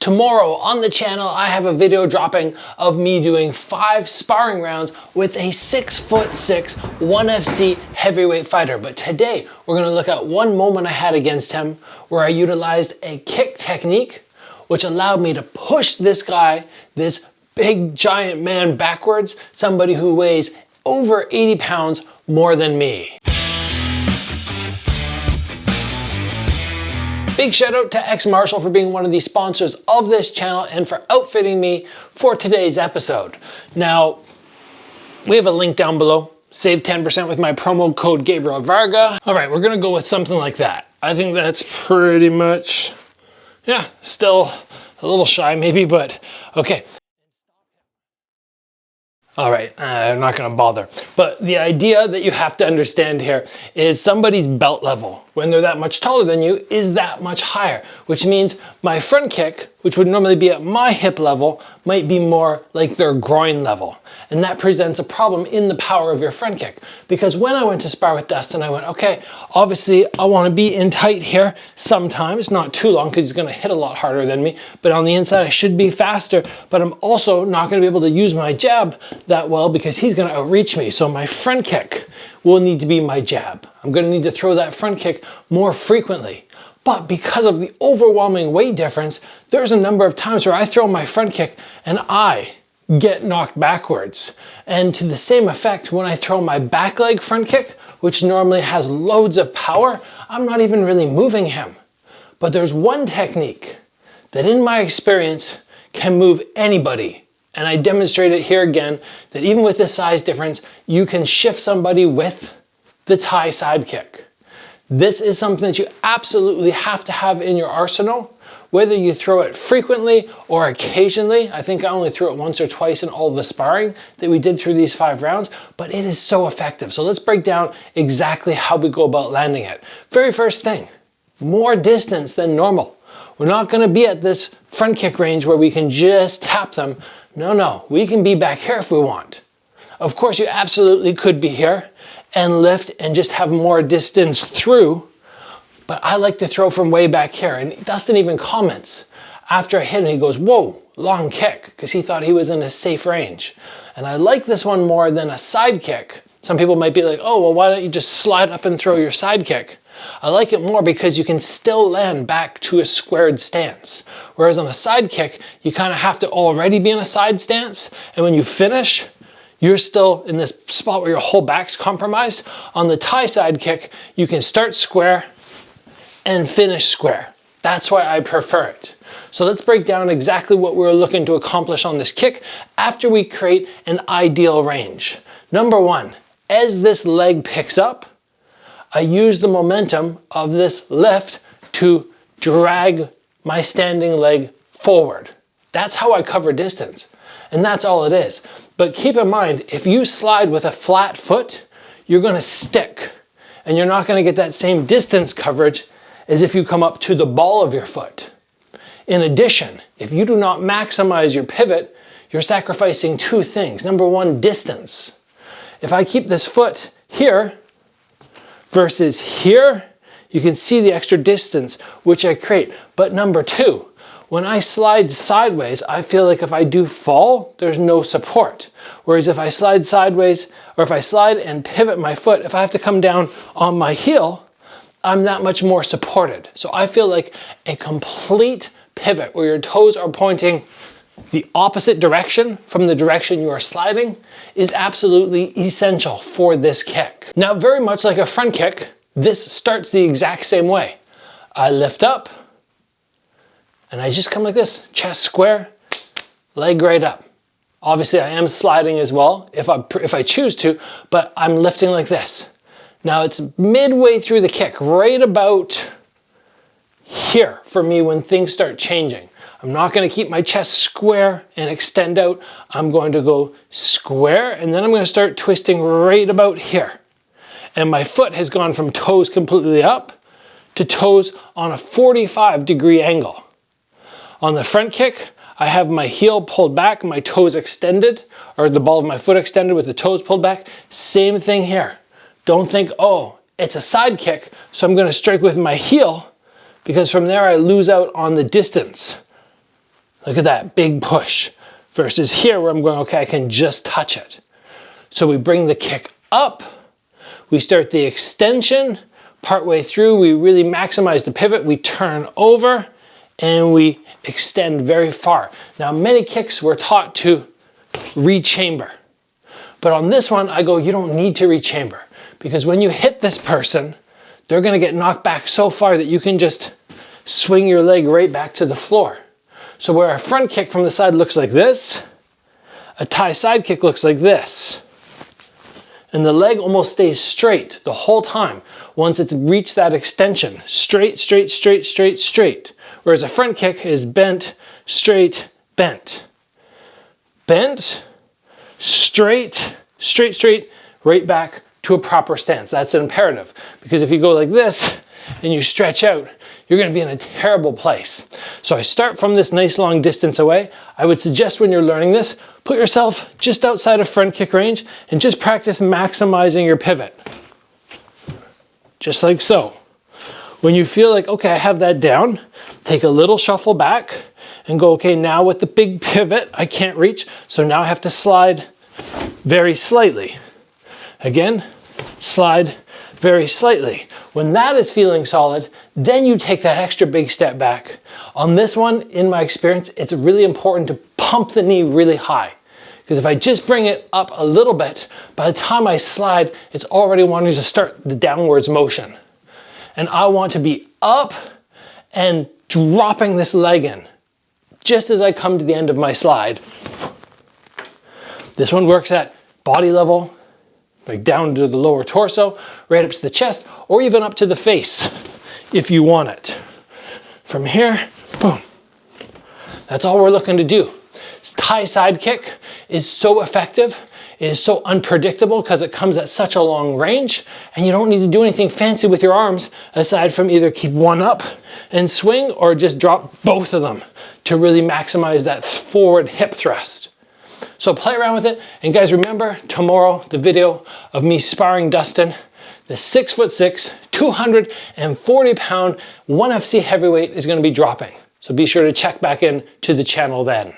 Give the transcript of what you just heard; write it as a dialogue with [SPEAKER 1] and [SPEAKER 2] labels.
[SPEAKER 1] Tomorrow on the channel, I have a video dropping of me doing 5 sparring rounds with a 6'6", 1FC heavyweight fighter. But today, we're gonna look at one moment I had against him where I utilized a kick technique, which allowed me to push this guy, this big giant man, backwards, somebody who weighs over 80 pounds more than me. Big shout out to XMartial for being one of the sponsors of this channel and for outfitting me for today's episode. Now, we have a link down below. Save 10% with my promo code Gabriel Varga. All right, we're gonna go with something like that. I think that's pretty much, yeah, still a little shy maybe, but okay. All right, I'm not gonna bother. But the idea that you have to understand here is somebody's belt level, when they're that much taller than you, is that much higher, which means my front kick, which would normally be at my hip level, might be more like their groin level. And that presents a problem in the power of your front kick. Because when I went to spar with Dustin, I went, okay, obviously I wanna be in tight here sometimes, not too long because he's gonna hit a lot harder than me, but on the inside I should be faster, but I'm also not gonna be able to use my jab that well because he's gonna outreach me. So my front kick will need to be my jab. I'm gonna need to throw that front kick more frequently. But because of the overwhelming weight difference, there's a number of times where I throw my front kick and I get knocked backwards. And to the same effect, when I throw my back leg front kick, which normally has loads of power, I'm not even really moving him. But there's one technique that in my experience can move anybody. And I demonstrate it here again, that even with this size difference, you can shift somebody with the Thai side kick. This is something that you absolutely have to have in your arsenal, whether you throw it frequently or occasionally. I think I only threw it once or twice in all the sparring that we did through these 5 rounds, but it is so effective. So let's break down exactly how we go about landing it. Very first thing, more distance than normal. We're not gonna be at this front kick range where we can just tap them. No, we can be back here if we want. Of course, you absolutely could be here and lift and just have more distance through, but I like to throw from way back here. And Dustin even comments after I hit him, he goes, whoa, long kick, because he thought he was in a safe range. And I like this one more than a side kick. Some people might be like, oh, well, why don't you just slide up and throw your side kick? I like it more because you can still land back to a squared stance. Whereas on a side kick, you kind of have to already be in a side stance. And when you finish, you're still in this spot where your whole back's compromised. On the Thai side kick, you can start square and finish square. That's why I prefer it. So let's break down exactly what we're looking to accomplish on this kick after we create an ideal range. Number 1, as this leg picks up, I use the momentum of this lift to drag my standing leg forward. That's how I cover distance. And that's all it is. But keep in mind, if you slide with a flat foot, you're gonna stick. And you're not gonna get that same distance coverage as if you come up to the ball of your foot. In addition, if you do not maximize your pivot, you're sacrificing 2 things. Number 1, distance. If I keep this foot here versus here, you can see the extra distance which I create. But number 2, when I slide sideways, I feel like if I do fall, there's no support. Whereas if I slide sideways, or if I slide and pivot my foot, if I have to come down on my heel, I'm that much more supported. So I feel like a complete pivot where your toes are pointing the opposite direction from the direction you are sliding is absolutely essential for this kick. Now, very much like a front kick, this starts the exact same way. I lift up and I just come like this, chest square, leg right up. Obviously I am sliding as well if I choose to, but I'm lifting like this. Now it's midway through the kick, right about here for me when things start changing. I'm not gonna keep my chest square and extend out. I'm going to go square and then I'm gonna start twisting right about here. And my foot has gone from toes completely up to toes on a 45-degree angle. On the front kick, I have my heel pulled back, my toes extended, or the ball of my foot extended with the toes pulled back. Same thing here. Don't think, oh, it's a side kick, so I'm gonna strike with my heel, because from there I lose out on the distance. Look at that, big push. Versus here where I'm going, okay, I can just touch it. So we bring the kick up, we start the extension, partway through we really maximize the pivot, we turn over, and we extend very far. Now many kicks we're taught to rechamber. But on this one, I go, you don't need to rechamber. Because when you hit this person, they're gonna get knocked back so far that you can just swing your leg right back to the floor. So where a front kick from the side looks like this, a Thai side kick looks like this. And the leg almost stays straight the whole time once it's reached that extension. Straight, straight, straight, straight, straight. Whereas a front kick is bent, straight, bent. Bent, straight, straight, straight, right back to a proper stance. That's an imperative. Because if you go like this and you stretch out, you're gonna be in a terrible place. So I start from this nice long distance away. I would suggest when you're learning this, put yourself just outside of front kick range and just practice maximizing your pivot. Just like so. When you feel like, okay, I have that down, take a little shuffle back and go, okay, now with the big pivot, I can't reach, so now I have to slide very slightly. Again, slide very slightly. When that is feeling solid, then you take that extra big step back. On this one, in my experience, it's really important to pump the knee really high. Because if I just bring it up a little bit, by the time I slide, it's already wanting to start the downwards motion. And I want to be up and dropping this leg in, just as I come to the end of my slide. This one works at body level, like down to the lower torso, right up to the chest, or even up to the face, if you want it. From here, boom. That's all we're looking to do. Thai side kick is so effective, it is so unpredictable because it comes at such a long range, and you don't need to do anything fancy with your arms aside from either keep one up and swing or just drop both of them to really maximize that forward hip thrust. So play around with it, and guys, remember tomorrow the video of me sparring Dustin, the 6'6", 240-pound 1FC heavyweight is going to be dropping. So be sure to check back in to the channel then.